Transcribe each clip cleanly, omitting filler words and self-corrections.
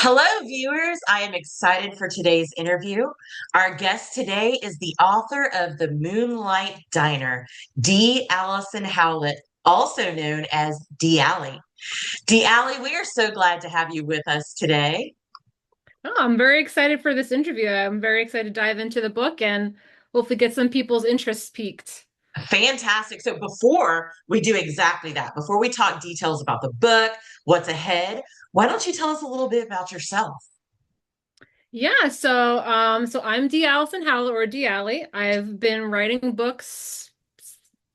Hello, viewers. I am excited for today's interview. Our guest today is the author of The Moonlight Diner, D. Allyson Howlett, also known as D. Ally. D. Ally, we are so glad to have you with us today. Oh, I'm very excited for this interview. I'm very excited to dive into the book and hopefully get some people's interests piqued. Fantastic. So, before we do exactly that, before we talk details about the book, what's ahead, why don't you tell us a little bit about yourself? So I'm D. Allyson Howlett or D. Ally. I've been writing books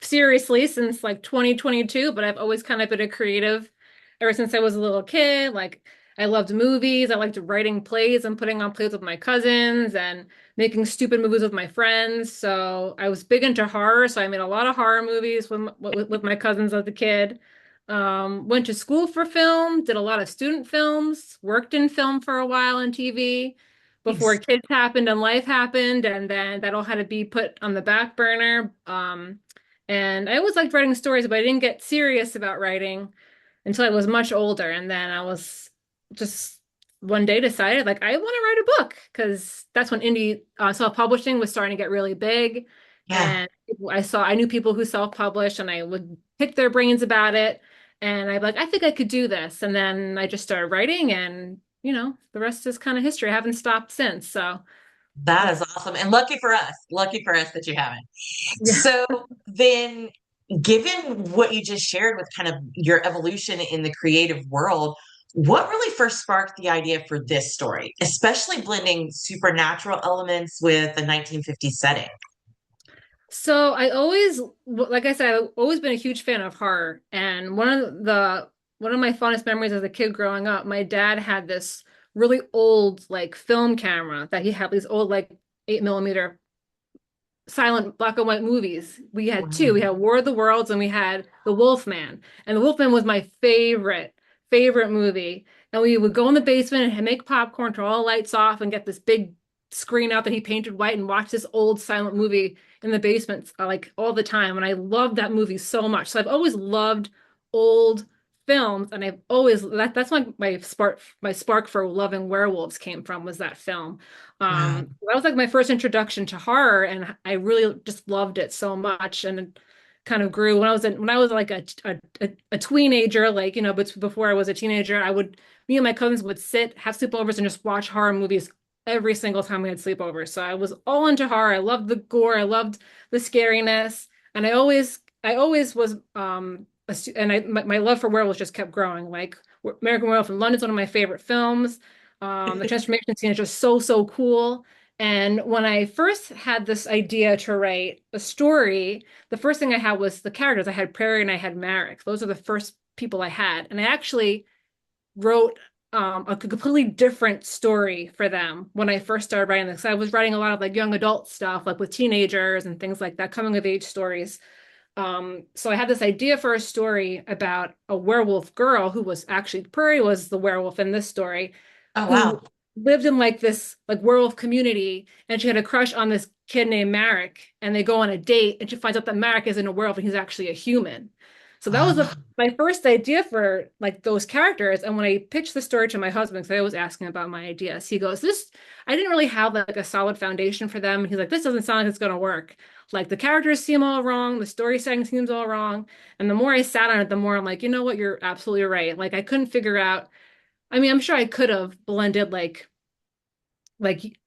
seriously since like 2022, but I've always kind of been a creative ever since I was a little kid. Like I loved movies. I liked writing plays and putting on plays with my cousins and making stupid movies with my friends. So I was big into horror, so I made a lot of horror movies with my cousins as a kid. Went to school for film, did a lot of student films, worked in film for a while on TV before Thanks. kids happened and life happened, and then that all had to be put on the back burner. And I always liked writing stories, but I didn't get serious about writing until I was much older. And then I was just one day decided like I want to write a book because that's when indie self-publishing was starting to get really big. Yeah. And I knew people who self-published and I would pick their brains about it. And I'd be like, I think I could do this. And then I just started writing and the rest is kind of history. I haven't stopped since. So That that's is awesome. And lucky for us that you haven't. yeah. So then, given what you just shared with kind of your evolution in the creative world, what really first sparked the idea for this story, especially blending supernatural elements with a 1950s setting? So I always, like I said, I've always been a huge fan of horror. And one of my fondest memories as a kid growing up, my dad had this really old like film camera that he had these old like 8 millimeter silent black and white movies. We had two. Wow. We had War of the Worlds and we had The Wolfman. And The Wolfman was my favorite movie. And we would go in the basement and make popcorn, turn all the lights off, and get this big screen out that he painted white and watch this old silent movie in the basement like all the time. And I loved that movie so much. So I've always loved old films, and I've always that's my spark for loving werewolves came from was that film. Wow. That was like my first introduction to horror, and I really just loved it so much. And it kind of grew when I was like a teenager, like but before I was a teenager, me and my cousins would sit, have sleepovers, and just watch horror movies every single time we had sleepovers. So I was all into horror. I loved the gore, I loved the scariness, and I always was and my love for werewolves just kept growing. Like American Werewolf in London is one of my favorite films. The transformation scene is just so cool. And when I first had this idea to write a story, the first thing I had was the characters. I had Prairie and I had Merrick. Those are the first people I had. And I actually wrote a completely different story for them when I first started writing this. I was writing a lot of like young adult stuff, like with teenagers and things like that, coming of age stories. So I had this idea for a story about a werewolf girl who was actually Prairie was the werewolf in this story, Oh, who wow. lived in like this like werewolf community, and she had a crush on this kid named Marek, and they go on a date, and she finds out that Marek isn't a werewolf and he's actually a human. So that was Ah, my first idea for like those characters. And when I pitched the story to my husband, because I was asking about my ideas, he goes, "This I didn't really have like a solid foundation for them." And he's like, "This doesn't sound like it's gonna work. Like the characters seem all wrong, the story setting seems all wrong." And the more I sat on it, the more I'm like, you know what, you're absolutely right. Like I couldn't figure out. I mean, I'm sure I could have blended like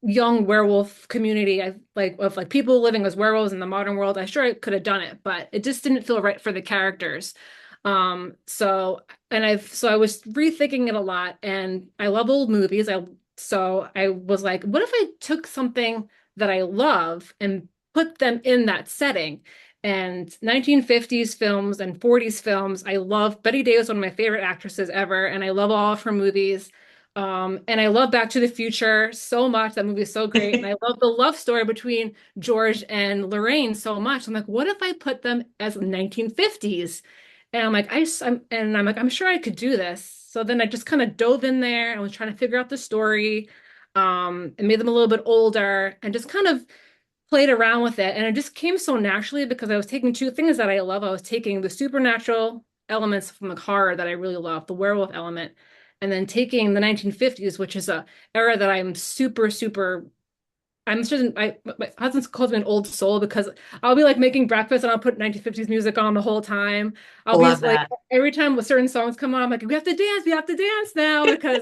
young werewolf community, I like of like people living as werewolves in the modern world. I sure I could have done it, but it just didn't feel right for the characters. So and I was rethinking it a lot, and I love old movies. I was like, what if I took something that I love and put them in that setting? And 1950s films and 40s films, I love Betty Davis, one of my favorite actresses ever, and I love all of her movies. And I love Back to the Future so much. That movie is so great. And I love the love story between George and Lorraine so much. I'm like, what if I put them as 1950s? And I'm like, I'm sure I could do this. So then I just kind of dove in there and was trying to figure out the story, and made them a little bit older and just kind of played around with it. And it just came so naturally because I was taking two things that I love. I was taking the supernatural elements from the horror that I really love, the werewolf element, and then taking the 1950s, which is a era that I'm super, super I'm just my husband calls me an old soul because I'll be like making breakfast and I'll put 1950s music on the whole time. I'll be Love like that. every time certain songs come on, I'm like, we have to dance now because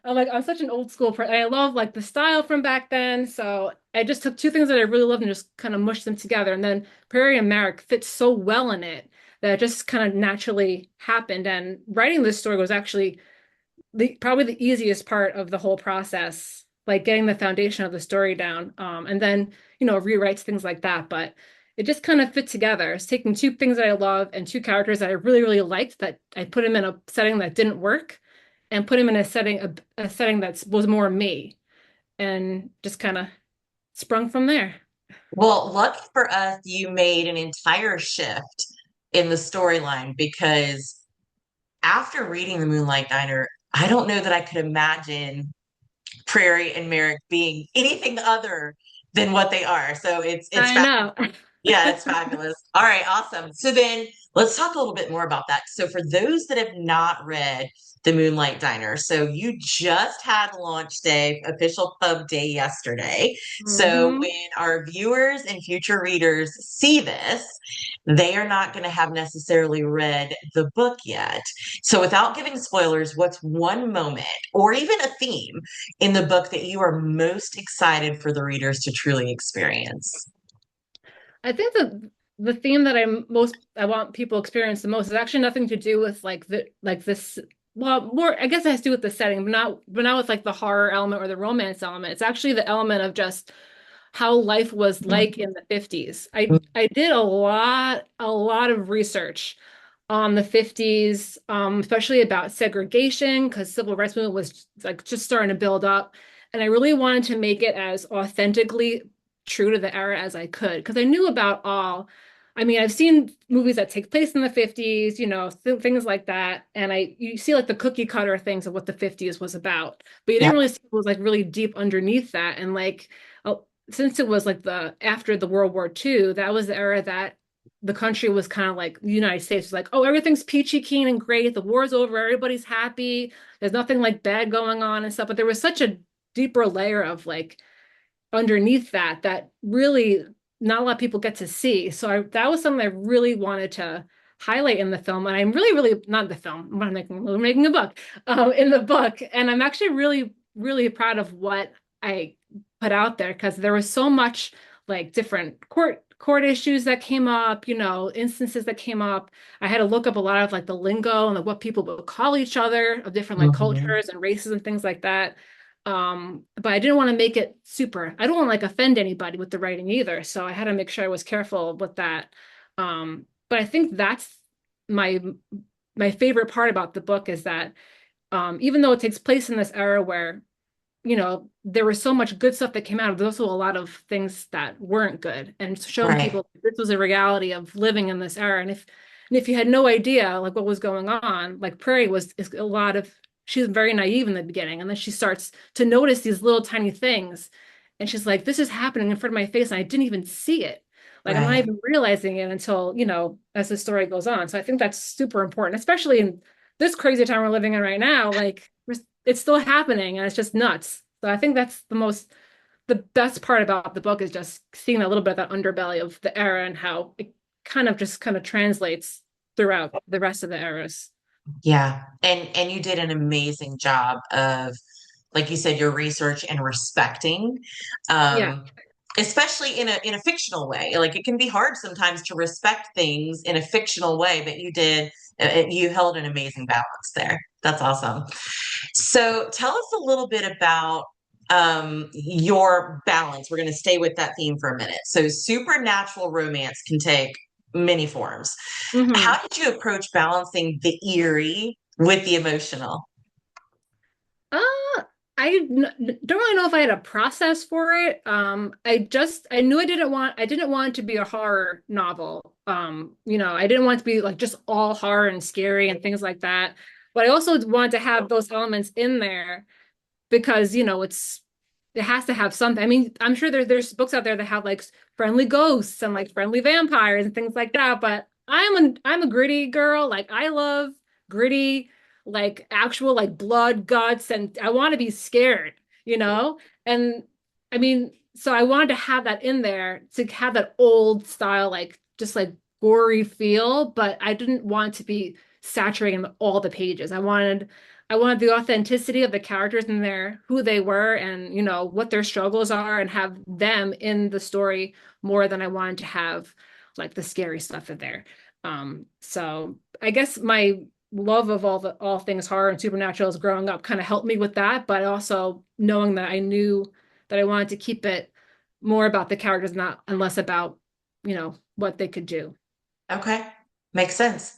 I'm such an old school person. I love like the style from back then. So I just took two things that I really loved and just kind of mushed them together. And then Prairie and Merrick fit so well in it that it just kind of naturally happened. And writing this story was actually probably the easiest part of the whole process, like getting the foundation of the story down, and then rewrites things like that. But it just kind of fit together. It's taking two things that I love and two characters that I really really liked that I put them in a setting that didn't work, and put him in a setting that was more me, and just kind of sprung from there. Well, lucky for us, you made an entire shift in the storyline because after reading The Moonlight Diner, I don't know that I could imagine Prairie and Merrick being anything other than what they are. So it's I know. yeah, it's fabulous. All right, awesome. So then let's talk a little bit more about that. So for those that have not read The Moonlight Diner, so you just had launch day, official pub day yesterday. So Hmm. when our viewers and future readers see this, they are not going to have necessarily read the book yet. So without giving spoilers, what's one moment or even a theme in the book that you are most excited for the readers to truly experience? I think the theme that I want people to experience the most is actually nothing to do with this, well, more I guess it has to do with the setting, but not with like the horror element or the romance element. It's actually the element of just how life was like in the 50s. I did a lot of research on the 50s, especially about segregation, because civil rights movement was like just starting to build up. And I really wanted to make it as authentically true to the era as I could, because I knew about I mean, I've seen movies that take place in the 50s, things like that. And you see like the cookie cutter things of what the 50s was about, but you Yeah. didn't really see what was like really deep underneath that. And like, uh, since it was like after the World War II, that was the era that the country was kind of like the United States was like, oh, everything's peachy keen and great. The war's over. Everybody's happy. There's nothing like bad going on and stuff. But there was such a deeper layer of like underneath that really not a lot of people get to see. So that was something I really wanted to highlight in the film. And I'm really, really not the film. We're making a book, in the book. And I'm actually really, really proud of what I put out there because there was so much like different court issues that came up, instances that came up. I had to look up a lot of like the lingo and like what people would call each other of different like Mhm. cultures and races and things like that. But I didn't want to make it super. I don't want to like offend anybody with the writing either. So I had to make sure I was careful with that. But I think that's my my favorite part about the book is that even though it takes place in this era where, there was so much good stuff that came out, there's also a lot of things that weren't good. And showing Right. people this was a reality of living in this era. And if you had no idea like what was going on, like Prairie is a lot of she's very naive in the beginning, and then she starts to notice these little tiny things, and she's like, "This is happening in front of my face, and I didn't even see it. Like I'm not Right. even realizing it until as the story goes on." So I think that's super important, especially in this crazy time we're living in right now. Like it's still happening, and it's just nuts. So I think that's the best part about the book is just seeing a little bit of that underbelly of the era and how it kind of translates throughout the rest of the eras. Yeah. And you did an amazing job of, like you said, your research and respecting, Yeah. um, especially in a fictional way. Like it can be hard sometimes to respect things in a fictional way, but you did. You held an amazing balance there. That's awesome. So tell us a little bit about your balance. We're going to stay with that theme for a minute. So supernatural romance can take many forms. Hmm. How did you approach balancing the eerie with the emotional? Uh, don't really know if I had a process for it. I knew I didn't want it to be a horror novel. I didn't want it to be like just all horror and scary and things like that. But I also wanted to have those elements in there because it has to have something. I mean, I'm sure there's books out there that have like friendly ghosts and like friendly vampires and things like that, but I'm a gritty girl. Like I love gritty. like actual like blood, guts, and I want to be scared, you know? And I mean, so I wanted to have that in there to have that old style, like just like gory feel, but I didn't want to be saturating all the pages. I wanted the authenticity of the characters in there, who they were, and you know what their struggles are, and have them in the story more than I wanted to have like the scary stuff in there. So I guess my love of all things horror and supernatural as growing up kind of helped me with that, but also knowing that I knew that I wanted to keep it more about the characters, not and less about, you know, what they could do. Okay. Makes sense.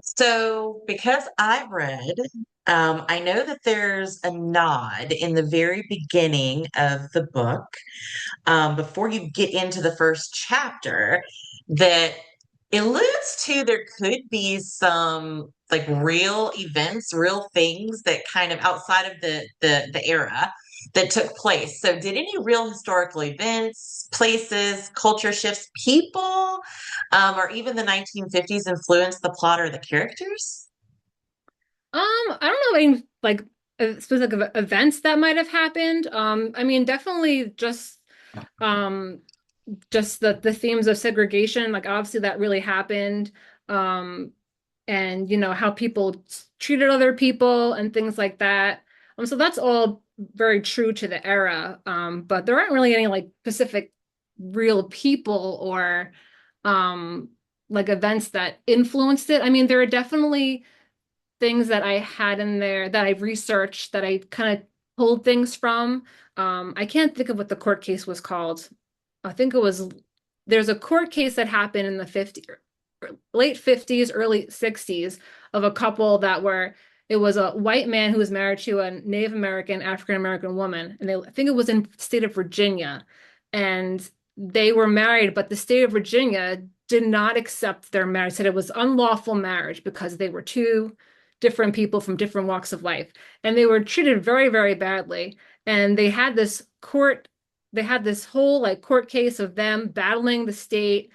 So, because I've read, I know that there's a nod in the very beginning of the book, before you get into the first chapter, that alludes to there could be some like real events, real things that kind of outside of the era that took place. So, did any real historical events, places, culture shifts, people, or even the 1950s influence the plot or the characters? I don't know any like specific events that might have happened. I mean, definitely um just the themes of segregation, like obviously that really happened. Um, and you know how people treated other people and things like that. So that's all very true to the era. But there aren't really any like specific real people or um like events that influenced it. I mean, there are definitely things that I had in there that I researched that I kind of pulled things from. I can't think of what the court case was called. I think it was there's a court case that happened in the 50s, late 50s, early 60s of a couple that were it was a white man who was married to a Native American, African American woman, and I think it was in the state of Virginia. And they were married, but the state of Virginia did not accept their marriage, said it was unlawful marriage because they were two different people from different walks of life. And they were treated very, very badly. And they had this whole like court case of them battling the state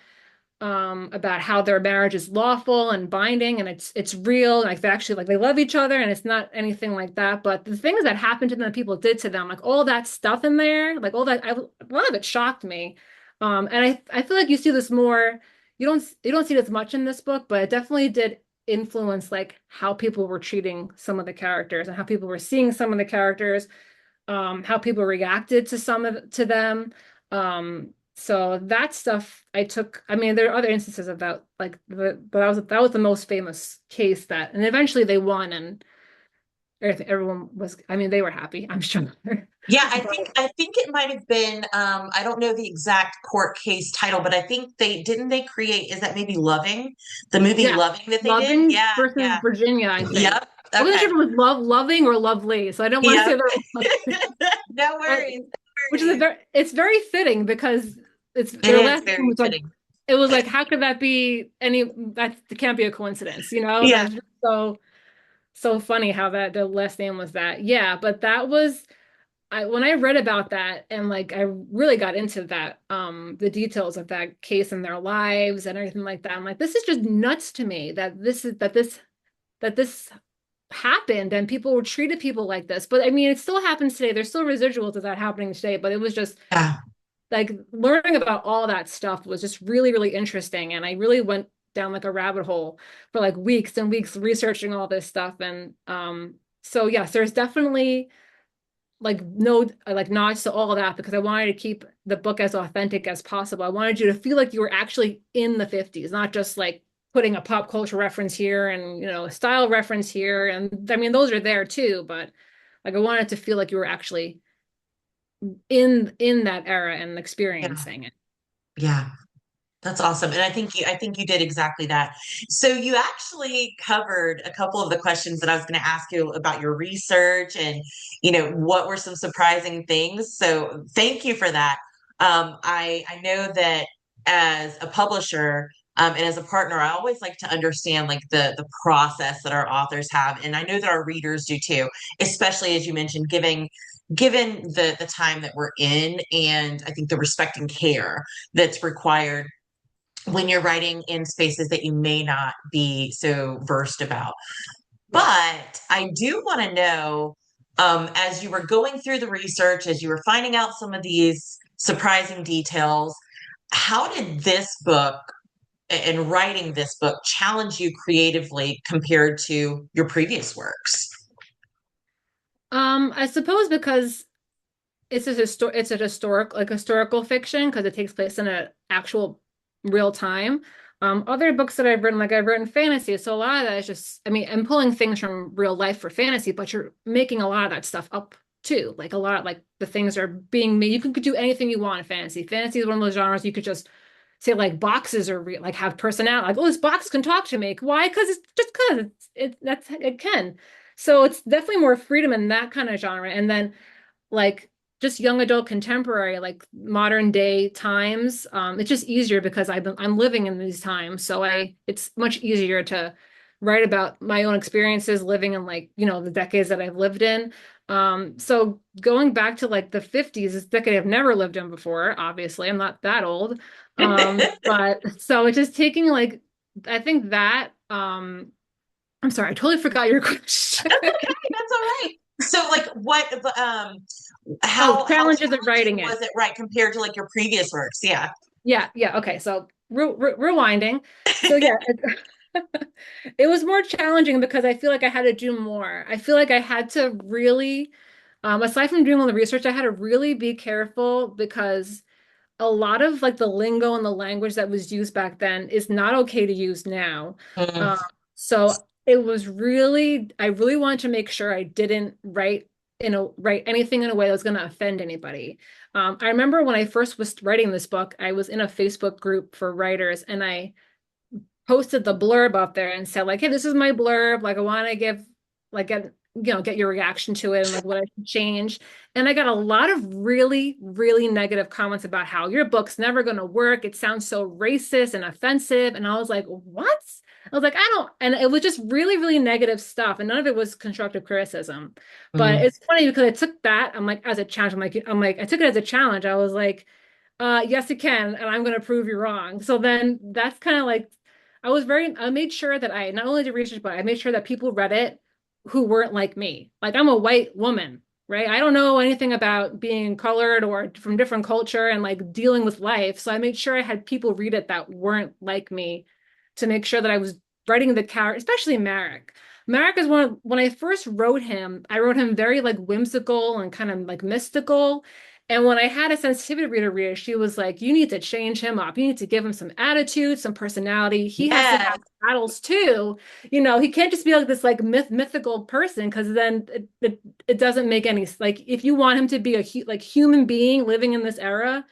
about how their marriage is lawful and binding and it's real. Like they actually like they love each other and it's not anything like that. But the things that happened to them, people did to them, like all that stuff in there, like all that, a lot of it shocked me. And I feel like you see this more. You don't see it as much in this book, but it definitely did influence like how people were treating some of the characters and how people were seeing some of the characters, how people reacted to to them. So that stuff I took. I mean, there are other instances of that, like but that was the most famous case that, and eventually they won, and everyone was. I mean, they were happy, I'm sure. Yeah, But I think it might have been I don't know the exact court case title, but I think they didn't they create is that maybe Loving, the movie yeah, Loving that they did? Loving Yeah, versus yeah. Virginia, I think. Yep. I wasn't Okay. sure if it was Loving or Lovely, so I don't want to say Yep. the wrong. No I- worries. No which is a worries. very it's very fitting because it's It their is last name very was like fitting. it was like how could that be any that can't be a coincidence, you know? Yeah. That's just so funny how that the last name was that. Yeah, but that was I when I read about that and like I really got into that the details of that case and their lives and everything like that. I'm like this is just nuts to me that this happened and people were treated people like this. But I mean, it still happens today. There's still residuals of that happening today, but it was just Yeah. like learning about all that stuff was just really, really interesting. And I really went down like a rabbit hole for like weeks and weeks researching all this stuff. And so yes, there's definitely like no like nods to all of that because I wanted to keep the book as authentic as possible. I wanted you to feel like you were actually in the 50s, not just like putting a pop culture reference here and you know a style reference here. And I mean those are there too, but like I wanted to feel like you were actually in that era and Yeah. experiencing it. Yeah. That's awesome. And I think you did exactly that. So you actually covered a couple of the questions that I was going to ask you about your research and, you know, what were some surprising things. So thank you for that. I know that as a publisher, and as a partner, I always like to understand like the process that our authors have. And I know that our readers do too, especially as you mentioned, given the time that we're in and I think the respect and care that's required when you're writing in spaces that you may not be so versed about. Yeah. But I do want to know, as you were going through the research, as you were finding out some of these surprising details, how did this book and writing this book challenge you creatively compared to your previous works? I suppose because it's a historical fiction because it takes place in an actual real time. Other books that I've written, like I've written fantasy, so a lot of that is just, I mean, I'm pulling things from real life for fantasy, but you're making a lot of that stuff up too. Like a lot, like the things are being made. You could do anything you want in fantasy. Fantasy is one of those genres you could just say like boxes are real, like have personality. Like, oh, this box can talk to me. Why? Because it's just because it can. So it's definitely more freedom in that kind of genre. And then like just young adult contemporary, like modern day times. It's just easier because I'm living in these times. So it's much easier to write about my own experiences living in like, the decades that I've lived in. So going back to like the 50s, this decade I've never lived in before, obviously, I'm not that old. But so it's just taking like, I think that, I'm sorry, I totally forgot your question. That's okay. That's all right. So, like, Oh, how challenges of challenging writing it. was it, right, compared to like your previous works? Yeah. Yeah, yeah. Okay, so rewinding. So yeah, it was more challenging because I feel like I had to do more. I feel like I had to really, aside from doing all the research, I had to really be careful because a lot of like the lingo and the language that was used back then is not okay to use now. Mm, Um, so I really wanted to make sure I didn't write anything in a way that was going to offend anybody. I remember when I first was writing this book, I was in a Facebook group for writers and I posted the blurb up there and said like, hey, this is my blurb. Like I want to give like get your reaction to it and like what I should change. And I got a lot of really, really negative comments about how your book's never going to work. It sounds so racist and offensive. And I was like, what? I was like, I don't, and it was just really, really negative stuff. And none of it was constructive criticism. But mm. it's funny because I took that, I'm like, as a challenge, I took it as a challenge. I was like, yes, it can, and I'm going to prove you wrong. So then that's kind of like, I made sure that I not only did research, but I made sure that people read it who weren't like me. Like I'm a white woman, right? I don't know anything about being colored or from different culture and like dealing with life. So I made sure I had people read it that weren't like me to make sure that I was writing the character, especially Marek. Marek is when I first wrote him, I wrote him very like whimsical and kind of like mystical. And when I had a sensitivity reader read it, she was like, you need to change him up. You need to give him some attitude, some personality. He has to have Yes. battles too. He can't just be like this like mythical person because then it doesn't make any like if you want him to be a like human being living in this era,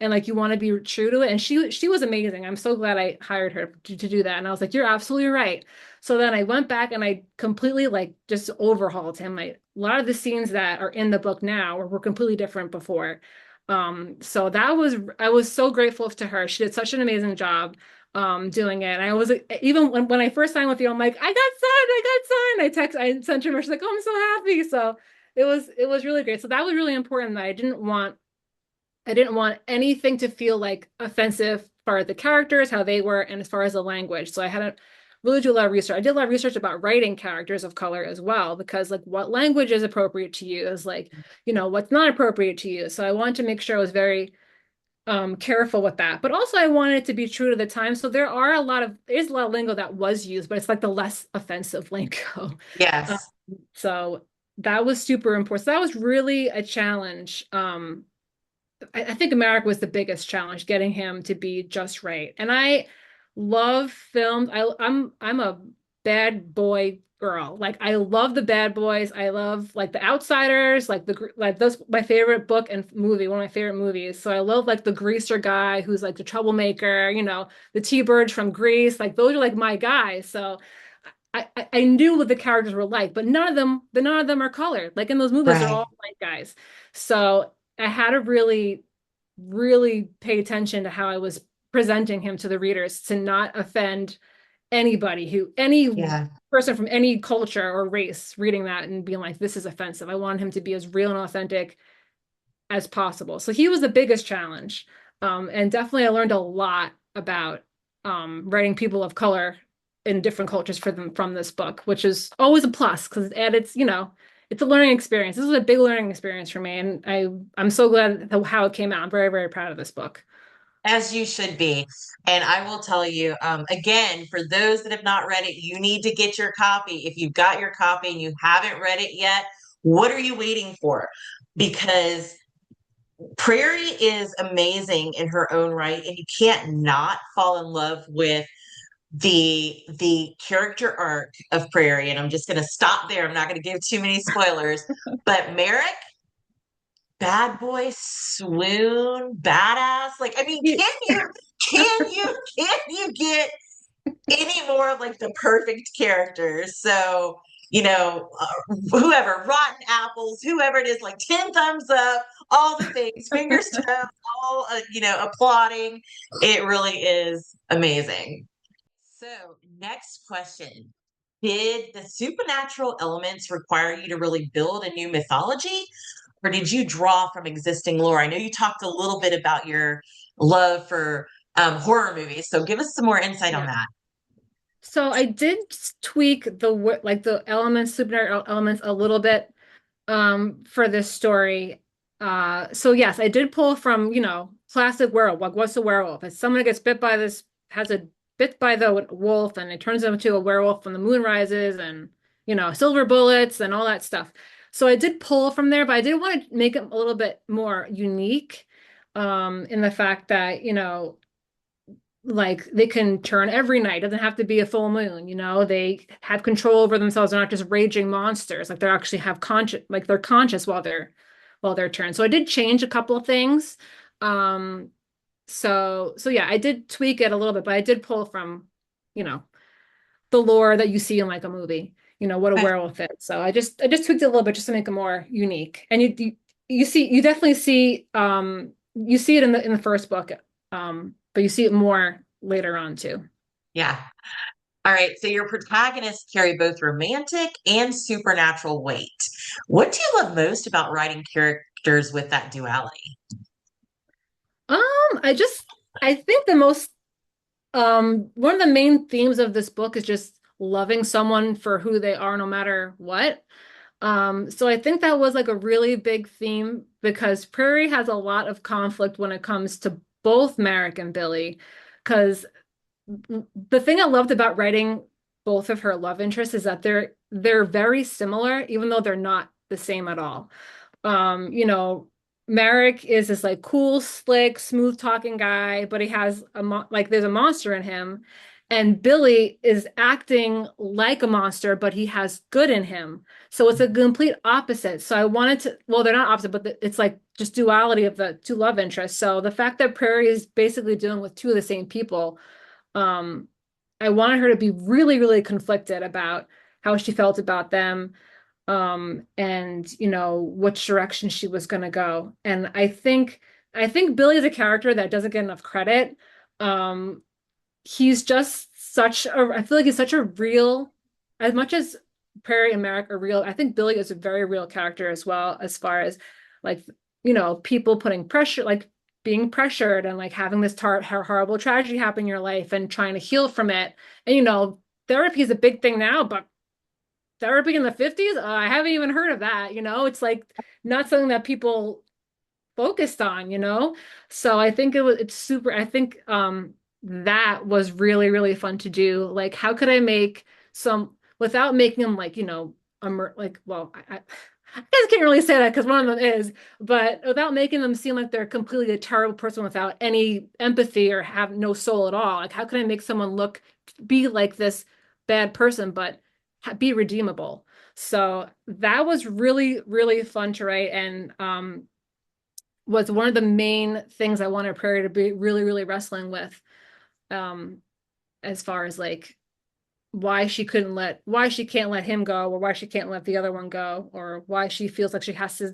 and like you want to be true to it. And she was amazing. I'm so glad I hired her to do that. And I was like, you're absolutely right. So then I went back and I completely like just overhauled him. A lot of the scenes that are in the book now were completely different before. So I was so grateful to her. She did such an amazing job doing it. And I was even when I first signed with you, I'm like, I got signed. I sent her, she's like, oh, I'm so happy. So it was really great. So that was really important that I didn't want anything to feel like offensive as far as the characters, how they were, and as far as the language. So I had to really do a lot of research. I did a lot of research about writing characters of color as well, because like what language is appropriate to use, like, what's not appropriate to use. So I wanted to make sure I was very careful with that. But also I wanted it to be true to the time. So there's a lot of lingo that was used, but it's like the less offensive lingo. Um, Yes. so that was super important. So that was really a challenge. I think America was the biggest challenge, getting him to be just right. And I love films. I'm a bad boy girl. Like I love the bad boys. I love like The Outsiders, like those my favorite book and movie, one of my favorite movies. So I love like the greaser guy who's like the troublemaker, the T-Bird from Grease. Like those are like my guys. So I knew what the characters were like, but none of them are colored. Like in those movies, they're Right. all white guys. So I had to really, really pay attention to how I was presenting him to the readers to not offend any Yeah. person from any culture or race reading that and being like, this is offensive. I want him to be as real and authentic as possible. So he was the biggest challenge. And definitely I learned a lot about writing people of color in different cultures for them from this book, which is always a plus because it's, it's a learning experience. This was a big learning experience for me, and I'm so glad how it came out. I'm very, very proud of this book. As you should be. And I will tell you, again, for those that have not read it, you need to get your copy. If you've got your copy and you haven't read it yet, what are you waiting for? Because Prairie is amazing in her own right, and you can't not fall in love with the character arc of Prairie. And I'm just going to stop there. I'm not going to give too many spoilers, but Merrick, bad boy, swoon, badass. Like, I mean, Yeah. can you get any more of like the perfect characters? So, whoever, rotten apples, whoever it is, like 10 thumbs up, all the things, fingers toes, all, applauding. It really is amazing. So, next question. Did the supernatural elements require you to really build a new mythology, or did you draw from existing lore? I know you talked a little bit about your love for horror movies, so give us some more insight on Yeah. that. So I did tweak like the elements, supernatural elements a little bit for this story. So yes, I did pull from, classic werewolf. Like what's a werewolf? It's someone who gets has a bit by the wolf and it turns them into a werewolf when the moon rises and, silver bullets and all that stuff. So I did pull from there, but I did want to make it a little bit more unique in the fact that, like they can turn every night. It doesn't have to be a full moon, they have control over themselves. They're not just raging monsters. Like they actually have conscious, like they're conscious while they're turned. So I did change a couple of things. So yeah, I did tweak it a little bit, but I did pull from, you know, the lore that you see in like a movie, what a Okay. werewolf is. So I just tweaked it a little bit just to make it more unique. And you definitely see it in the first book. But you see it more later on too. Yeah. All right. So your protagonists carry both romantic and supernatural weight. What do you love most about writing characters with that duality? Um, I just I think the most one of the main themes of this book is just loving someone for who they are no matter what. So I think that was like a really big theme because Prairie has a lot of conflict when it comes to both Merrick and Billy. Because the thing I loved about writing both of her love interests is that they're very similar, even though they're not the same at all. You know, Merrick is this like cool, slick, smooth talking guy, but he has like there's a monster in him. And Billy is acting like a monster, but he has good in him. So it's a complete opposite. So I wanted to, well, they're not opposite, but it's like just duality of the two love interests. So the fact that Prairie is basically dealing with two of the same people, um, I wanted her to be really, really conflicted about how she felt about them, and which direction she was going to go. And I think Billy is a character that doesn't get enough credit. Um, he's just I feel like he's such a real, as much as Prairie and Merrick are real, I think Billy is a very real character as well, as far as like, people putting pressure, like being pressured and like having this horrible tragedy happen in your life and trying to heal from it. And therapy is a big thing now, but therapy in the 50s, I haven't even heard of that. It's like not something that people focused on. So I think it's super, I think that was really, really fun to do. Like, how could I make some without making them like, like, well, I guess I can't really say that because one of them is, but without making them seem like they're completely a terrible person without any empathy or have no soul at all. Like, how can I make someone be like this bad person, but be redeemable? So that was really, really fun to write, and was one of the main things I wanted Prairie to be really, really wrestling with, um, as far as like why she can't let him go, or why she can't let the other one go, or why she feels like she has to,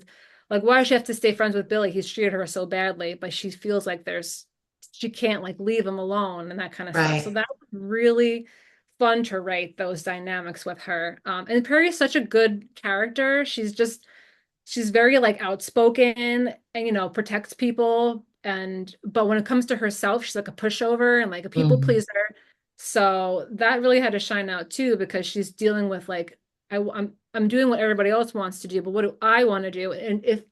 like why she has to stay friends with Billy. He's treated her so badly, but she feels like she can't like leave him alone and that kind of stuff. So Right. that was really fun to write those dynamics with her. And Perry is such a good character. She's very like outspoken and protects people, but when it comes to herself she's like a pushover and like a people Mhm. pleaser. So that really had to shine out too, because she's dealing with like I'm doing what everybody else wants to do, but what do I want to do? And if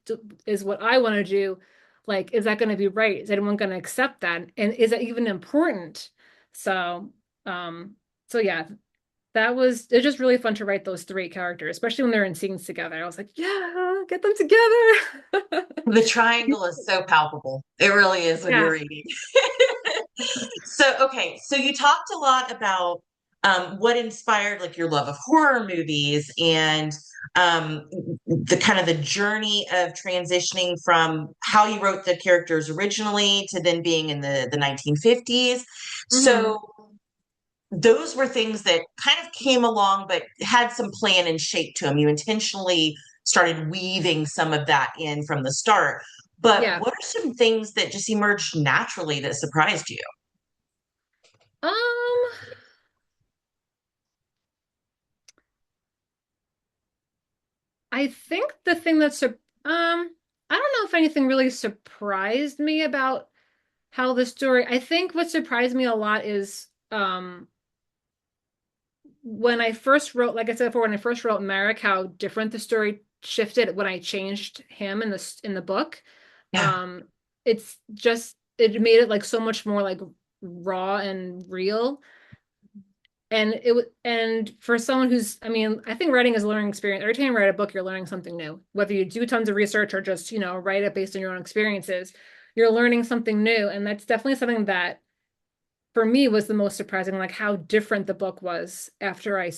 is what I want to do, like, is that going to be right? Is anyone going to accept that? And is that even important? So, um, so yeah, it's just really fun to write those three characters, especially when they're in scenes together. I was like, yeah, get them together. The triangle is so palpable. It really is when you're Yeah. reading. So, okay, so you talked a lot about what inspired like your love of horror movies and um, the kind of the journey of transitioning from how you wrote the characters originally to then being in the 1950s. Hmm. So those were things that kind of came along but had some plan and shape to them. You intentionally started weaving some of that in from the start. But Yeah. what are some things that just emerged naturally that surprised you? Um, I think the thing I don't know if anything really surprised me about how the story. I think what surprised me a lot is when I first wrote, like I said before, when I first wrote Merrick, how different the story shifted when I changed him in the book. Yeah. Um, it's just it made it like so much more like raw and real. And for someone who's, I mean, I think writing is a learning experience. Every time you write a book, you're learning something new. Whether you do tons of research or just, write it based on your own experiences, you're learning something new. And that's definitely something that for me was the most surprising, like how different the book was after I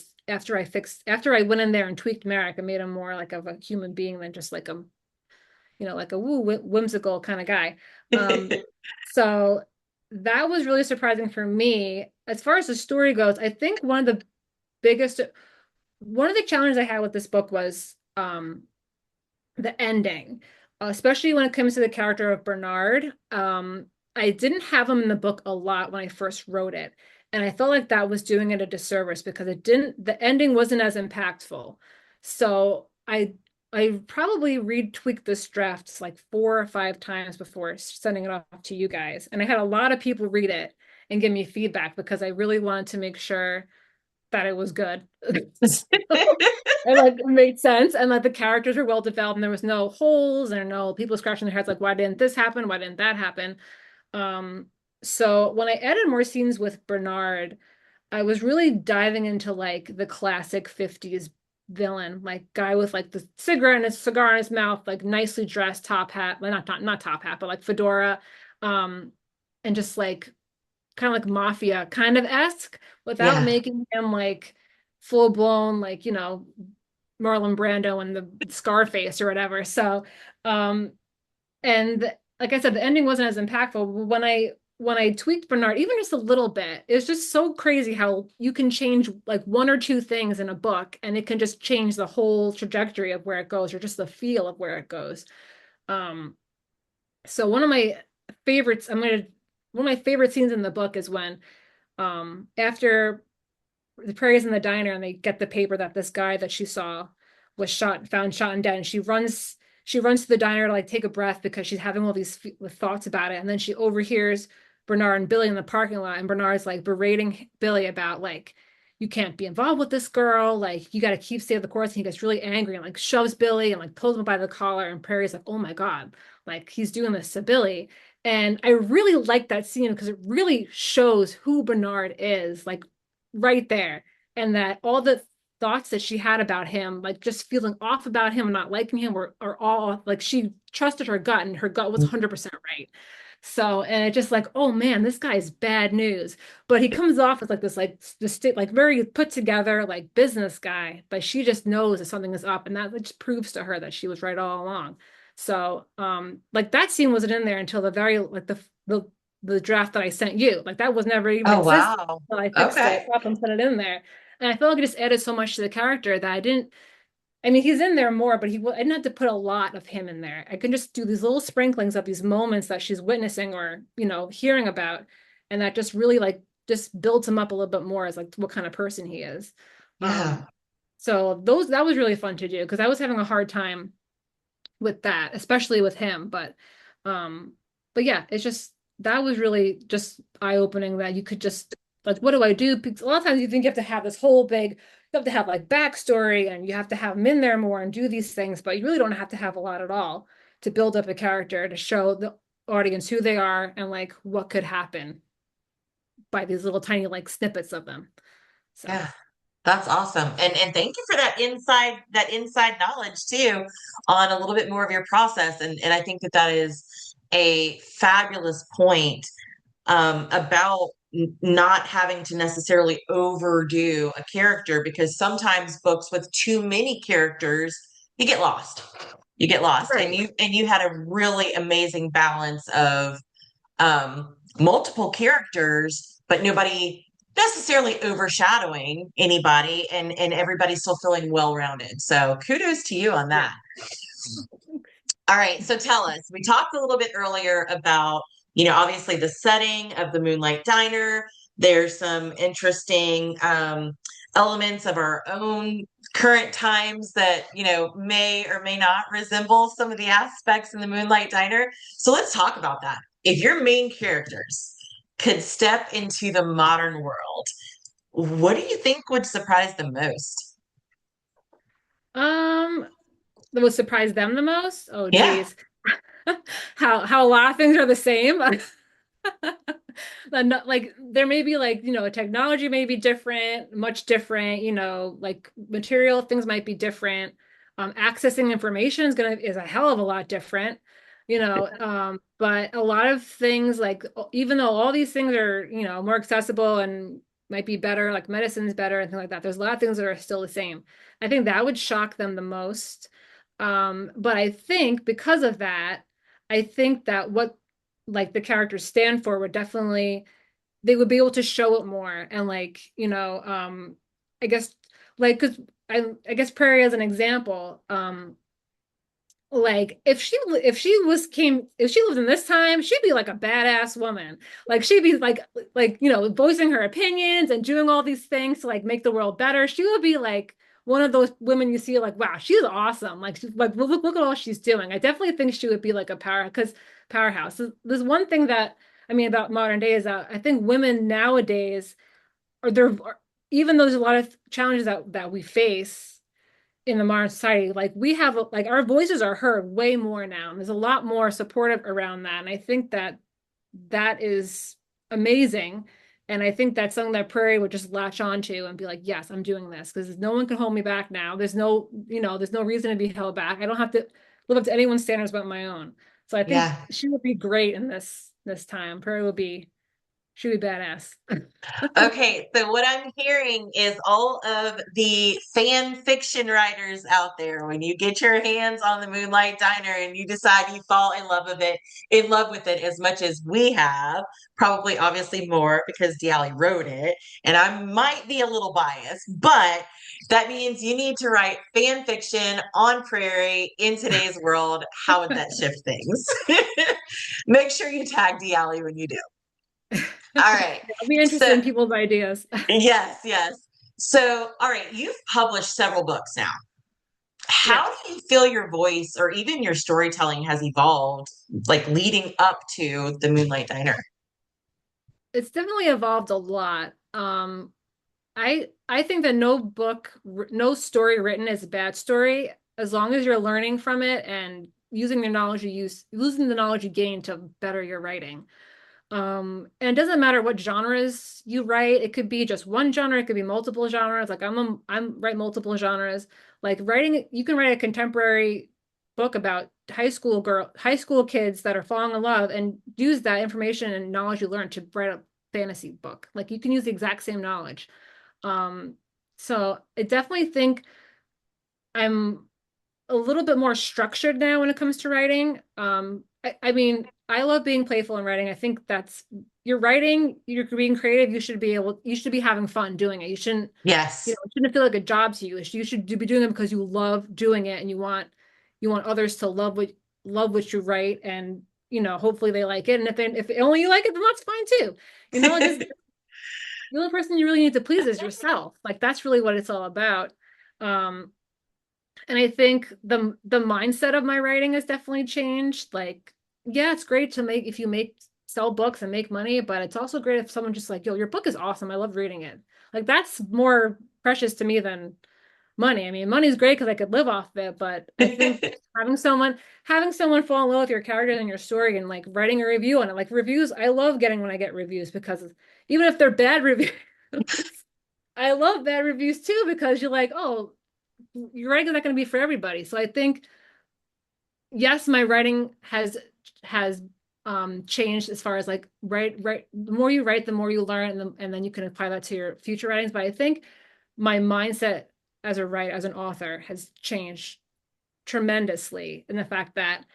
went in there and tweaked Merrick and made him more like of a human being than just like like a whimsical kind of guy. Um, so that was really surprising for me. As far as the story goes, I think biggest one of the challenges I had with this book was the ending, especially when it comes to the character of Bernard. I didn't have him in the book a lot when I first wrote it, and I felt like that was doing it a disservice because the ending wasn't as impactful. So I probably retweaked this draft like 4 or 5 times before sending it off to you guys, and I had a lot of people read it and give me feedback because I really wanted to make sure that it was good. And like it made sense and like the characters were well developed and there was no holes and no people scratching their heads like why didn't this happen? Why didn't that happen? Um, so when I added more scenes with Bernard, I was really diving into like the classic 50s villain, like guy with like the cigarette and his cigar in his mouth, like nicely dressed top hat, well not top hat, but like fedora, um, and just like kind of like mafia kind of esque without Yeah. making him like full blown like Marlon Brando and the Scarface or whatever. So and like I said, the ending wasn't as impactful. When I tweaked Bernard even just a little bit, it's just so crazy how you can change like one or two things in a book and it can just change the whole trajectory of where it goes or just the feel of where it goes. Um so favorites I'm gonna one of my favorite scenes in the book is when after the Prairie's in the diner and they get the paper that this guy that she saw was found shot and dead, and she runs to the diner to like take a breath because she's having all these thoughts about it, and then she overhears Bernard and Billy in the parking lot, and Bernard's like berating Billy about like you can't be involved with this girl, like you got to keep stay the course, and he gets really angry and like shoves Billy and like pulls him by the collar, and Prairie's like, oh my God, like he's doing this to Billy. And I really like that scene because it really shows who Bernard is, like right there. And that all the thoughts that she had about him, like just feeling off about him and not liking him, are all like she trusted her gut and her gut was 100% right. So, and it just like, oh man, this guy is bad news. But he comes off as like this state, like very put together, like business guy. But she just knows that something is up, and that just proves to her that she was right all along. So, like that scene wasn't in there until the very like the draft that I sent you. Like that was never even Oh, existed wow. until I fixed Okay. it up and put it in there. And I felt like it just added so much to the character that I didn't. I mean, he's in there more, but I didn't have to put a lot of him in there. I can just do these little sprinklings of these moments that she's witnessing or, hearing about. And that just really like just builds him up a little bit more as like what kind of person he is. Um, Yeah. so that was really fun to do because I was having a hard time with that, especially with him. Um, but yeah, it's just that was really just eye-opening that you could just Like, what do I do? Because a lot of times you think you have to have this whole big, you have to have like backstory and you have to have them in there more and do these things, but you really don't have to have a lot at all to build up a character to show the audience who they are and like what could happen by these little tiny like snippets of them. So, Yeah. That's awesome. And thank you for that inside knowledge too on a little bit more of your process. And I think that that is a fabulous point about not having to necessarily overdo a character because sometimes books with too many characters, you get lost. You get lost. And right. you had a really amazing balance of multiple characters, but nobody necessarily overshadowing anybody and everybody still feeling well rounded. So kudos to you on Yeah. that. All right. So tell us, we talked a little bit earlier about, obviously the setting of the Moonlight Diner. There's some interesting elements of our own current times that, may or may not resemble some of the aspects in the Moonlight Diner. So let's talk about that. If your main characters could step into the modern world, what do you think would surprise them most? Um, that would surprise them the most. Oh, Yeah. geez. How a lot of things are the same. Like there may be like, technology may be different, much different, like material things might be different. Accessing information is a hell of a lot different, but a lot of things like even though all these things are, more accessible and might be better, like medicine's better and things like that, there's a lot of things that are still the same. I think that would shock them the most. But I think because of that, I think that what like the characters stand for would definitely they would be able to show it more and like I guess like because I guess Prairie as an example like if she lived in this time she'd be like a badass woman like she'd be like voicing her opinions and doing all these things to like make the world better. She would be like one of those women you see like wow she's awesome like she's like look at all she's doing. I definitely think she would be like a powerhouse. There's one thing that I mean about modern day is that I think women nowadays are there even though there's a lot of challenges that we face in the modern society, like we have like our voices are heard way more now. And there's a lot more supportive around that. And I think that that is amazing. And I think that's something that Prairie would just latch on to and be like, yes, I'm doing this because no one can hold me back now. There's no reason to be held back. I don't have to live up to anyone's standards but my own. So I think Yeah. she would be great in this time. Prairie would be she'd be badass. Okay, so what I'm hearing is all of the fan fiction writers out there, when you get your hands on the Moonlight Diner and you decide you fall in love with it as much as we have, probably obviously more because Dialli wrote it, and I might be a little biased, but that means you need to write fan fiction on Prairie in today's world. How would that shift things? Make sure you tag Dialli when you do. All right. I'll be interested So in people's ideas. yes, yes. So, all right, you've published several books now. How Yes. do you feel your voice or even your storytelling has evolved, like leading up to the Moonlight Diner? It's definitely evolved a lot. I think that no story written is a bad story as long as you're learning from it and using the knowledge you gain to better your writing. And it doesn't matter what genres you write. It could be just one genre. It could be multiple genres. Like I'm write multiple genres. Like writing, you can write a contemporary book about high school kids that are falling in love and use that information and knowledge you learned to write a fantasy book. Like you can use the exact same knowledge. Um, so I definitely think I'm a little bit more structured now when it comes to writing. I mean, I love being playful in writing. I think that's you're writing, you're being creative. You should be having fun doing it. Yes. It shouldn't feel like a job to you. You should be doing it because you love doing it and you want others to love what you write and hopefully they like it. And if only you like it, then that's fine too. Just the only person you really need to please is yourself. Like that's really what it's all about. Um, and I think the mindset of my writing has definitely changed. Like, yeah, it's great to make if you make sell books and make money, but it's also great if someone just like, yo, your book is awesome. I love reading it. Like that's more precious to me than money. I mean, money's great because I could live off of it, but I think having someone fall in love with your characters and your story and like writing a review on it, like reviews, I love getting when I get reviews because even if they're bad reviews, I love bad reviews too because you're like, oh, your writing is not going to be for everybody. So I think yes, my writing has changed as far as like write the more you write, the more you learn, and then you can apply that to your future writings. But I think my mindset as a writer, as an author, has changed tremendously in the fact that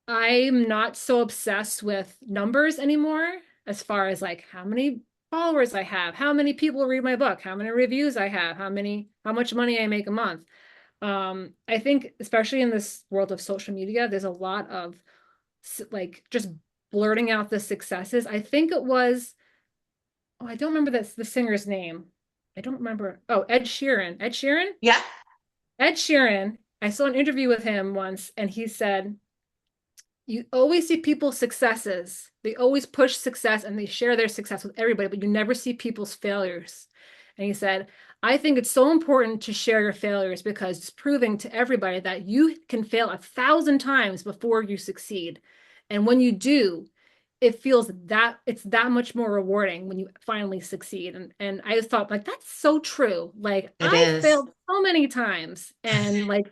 I'm not so obsessed with numbers anymore, as far as like how many followers I have, how many people read my book, how many reviews I have, how much money I make a month. I think especially in this world of social media, there's a lot of like just blurting out the successes. I think it was, oh, I don't remember the singer's name. I don't remember. Oh, Ed Sheeran. Ed Sheeran? Yeah. Ed Sheeran. I saw an interview with him once, and he said, you always see people's successes. They always push success and they share their success with everybody, but you never see people's failures. And he said, I think it's so important to share your failures because it's proving to everybody that you can fail 1,000 times before you succeed. And when you do, it feels that it's that much more rewarding when you finally succeed. And I just thought like that's so true. Like It I is. failed so many times. And like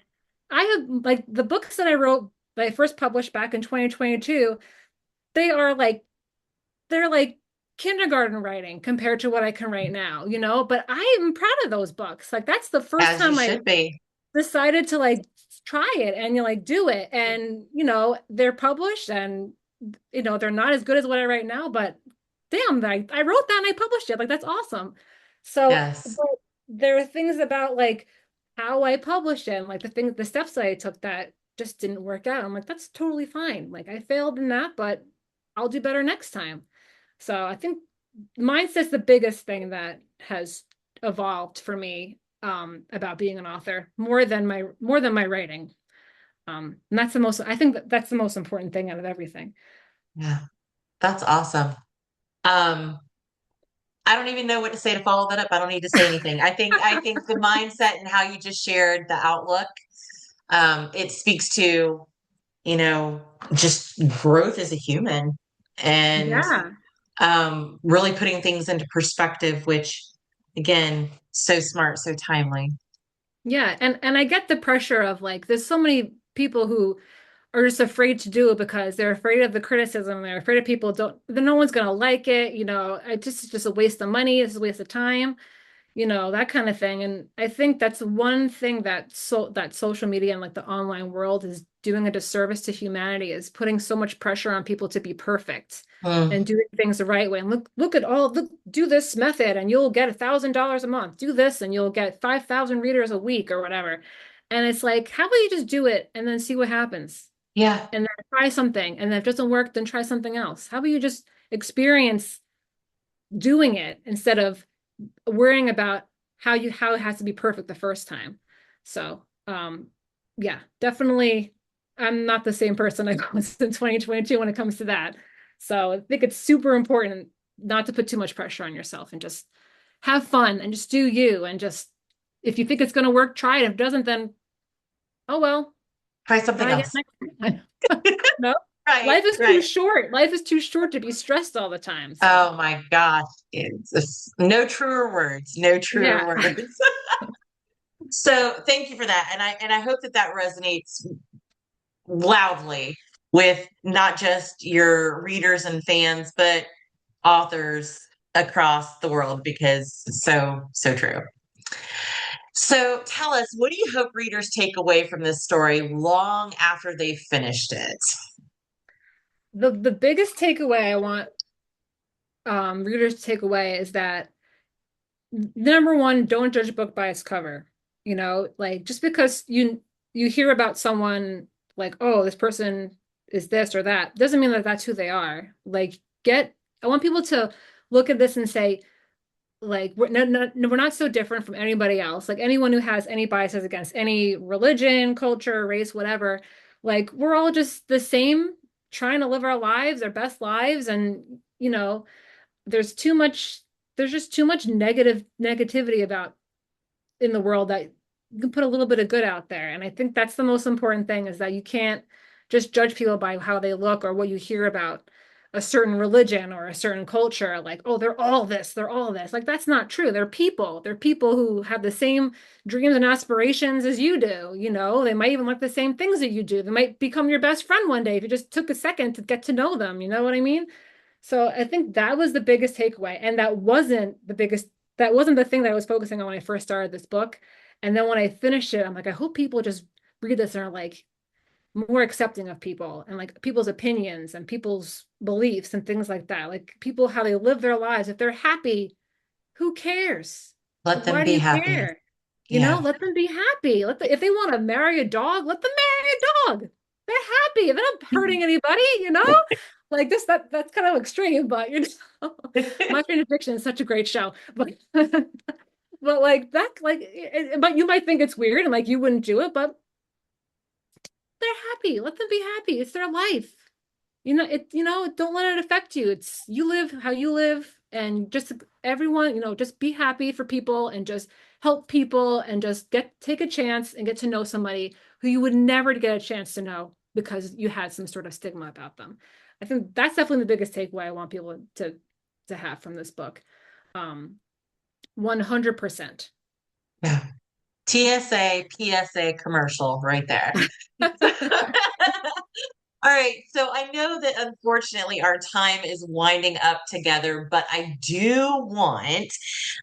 I have like the books that I wrote that I first published back in 2022, they are like they're like kindergarten writing compared to what I can write now, you know? But I am proud of those books. Like that's the first As you time I should be. decided to like try it and you like do it. And they're published and they're not as good as what I write now, but damn, I wrote that and I published it. Like that's awesome. So Yes. but there are things about like how I published it and like the steps that I took that just didn't work out. I'm like, that's totally fine. Like I failed in that, but I'll do better next time. So I think mindset's the biggest thing that has evolved for me about being an author more than my writing. And that's the most I think that's the most important thing out of everything. Yeah. That's awesome. Um, I don't even know what to say to follow that up. I don't need to say anything. I think the mindset and how you just shared the outlook, it speaks to, you know, just growth as a human and Yeah. really putting things into perspective, which again, so smart, so timely. Yeah, and I get the pressure of like there's so many people who are just afraid to do it because they're afraid of the criticism. They're afraid of people don't that no one's gonna like it. It's just a waste of money. It's a waste of time. That kind of thing. And I think that's one thing that social media and like the online world is doing a disservice to humanity is putting so much pressure on people to be perfect Mm, and doing things the right way. And do this method and you'll get $1,000 a month. Do this and you'll get 5,000 readers a week or whatever. And it's like, how about you just do it and then see what happens? yeah. And then try something. And if it doesn't work, then try something else. How about you just experience doing it instead of worrying about how it has to be perfect the first time. So, yeah, definitely I'm not the same person I was in 2022 when it comes to that. So I think it's super important not to put too much pressure on yourself and just have fun and just do you and just if you think it's going to work, try it. If it doesn't, then oh well, Try something try again else. next time. No, Right, life is too right. short. Life is too short to be stressed all the time. So Oh my gosh. No truer words, no truer yeah. words. So thank you for that. And I hope that that resonates loudly with not just your readers and fans, but authors across the world because it's so, so true. So tell us, what do you hope readers take away from this story long after they've finished it? The biggest takeaway I want readers to take away is that number one, don't judge a book by its cover. Like just because you hear about someone like, oh, this person is this or that, doesn't mean that that's who they are. Like I want people to look at this and say, like, we're not so different from anybody else. Like anyone who has any biases against any religion, culture, race, whatever, like we're all just the same, trying to live our lives, our best lives, and there's too much, there's just too much negativity about in the world that you can put a little bit of good out there. And I think that's the most important thing is that you can't just judge people by how they look or what you hear about a certain religion or a certain culture. Like, oh, they're all this, they're all this. Like, that's not true. They're people. They're people who have the same dreams and aspirations as you do. They might even like the same things that you do. They might become your best friend one day if you just took a second to get to know them. You know what I mean? So I think that was the biggest takeaway. And that wasn't the thing that I was focusing on when I first started this book. And then when I finished it, I'm like, I hope people just read this and are like more accepting of people and like people's opinions and people's beliefs and things like that. Like people, how they live their lives. If they're happy, who cares? Let Like, them why do be you happy. care? Yeah. Let them be happy. If they want to marry a dog, let them marry a dog. They're happy. They're not hurting anybody. Like this, that's kind of extreme, but My Favorite Fiction is such a great show. But but like that, but you might think it's weird and like you wouldn't do it, but they're happy. Let them be happy. It's their life. Don't let it affect you. It's you live how you live and just everyone, just be happy for people and just help people and just take a chance and get to know somebody who you would never get a chance to know because you had some sort of stigma about them. I think that's definitely the biggest takeaway I want people to have from this book. 100%. Yeah. TSA, PSA commercial right there. All right, so I know that unfortunately our time is winding up together, but I do want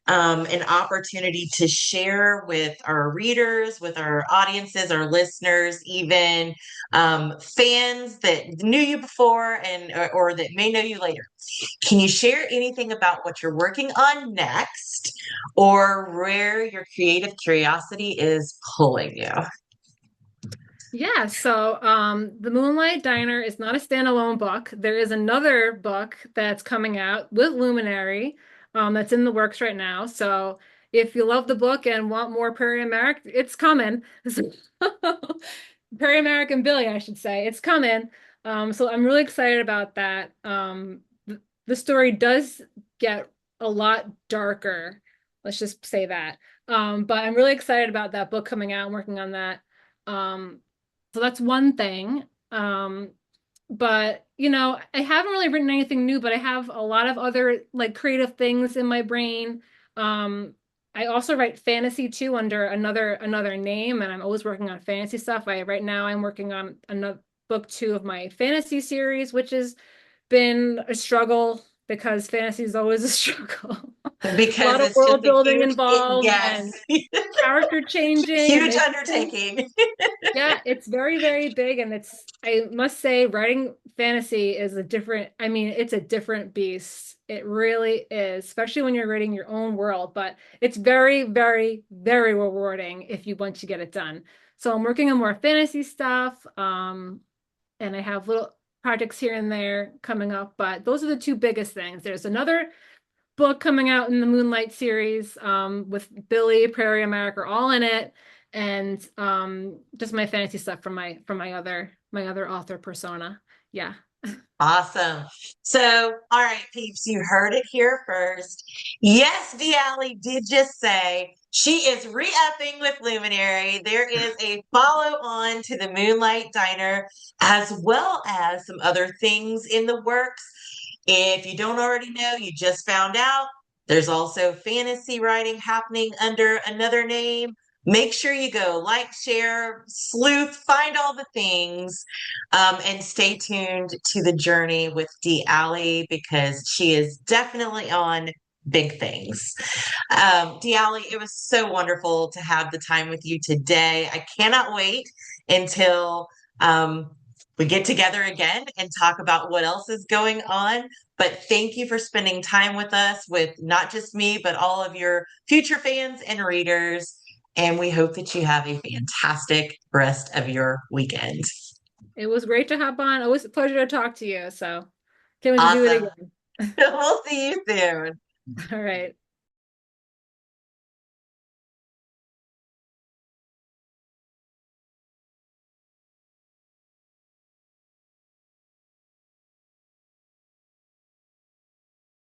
an opportunity to share with our readers, with our audiences, our listeners, even fans that knew you before and or that may know you later. Can you share anything about what you're working on next or where your creative curiosity is pulling you? Yeah, so The Moonlight Diner is not a standalone book. There is another book that's coming out with Luminary that's in the works right now. So if you love the book and want more Perry and Merrick, it's coming. Perry, Merrick, and Billy, I should say. It's coming. So I'm really excited about that. The story does get a lot darker. Let's just say that. But I'm really excited about that book coming out and working on that. So that's one thing. But I haven't really written anything new, but I have a lot of other like creative things in my brain. I also write fantasy too under another name, and I'm always working on fantasy stuff. Right now I'm working on another book two of my fantasy series, which has been a struggle because fantasy is always a struggle. A Because lot of it's just world a building huge, involved yes, and character changing and huge making things. undertaking. Yeah, it's very, very big. And I must say, writing fantasy is it's a different beast. It really is, especially when you're writing your own world. But it's very, very, very rewarding if you once you get it done. So I'm working on more fantasy stuff. And I have little projects here and there coming up, but those are the two biggest things. There's another book coming out in the Moonlight series with Billy, Prairie America all in it, and just my fantasy stuff from my other author persona. Yeah. Awesome. So, all right, peeps, you heard it here first. Yes, Alley did just say she is re-upping with Luminary. There is a follow-on to the Moonlight Diner, as well as some other things in the works. If you don't already know, you just found out. There's also fantasy writing happening under another name. Make sure you go like, share, sleuth, find all the things, and stay tuned to the journey with Dee Alley because she is definitely on big things. Dee Alley, it was so wonderful to have the time with you today. I cannot wait until we get together again and talk about what else is going on. But thank you for spending time with us, with not just me, but all of your future fans and readers. And we hope that you have a fantastic rest of your weekend. It was great to hop on. Always a pleasure to talk to you. So can't wait to do it Awesome. again. We'll see you soon. All right.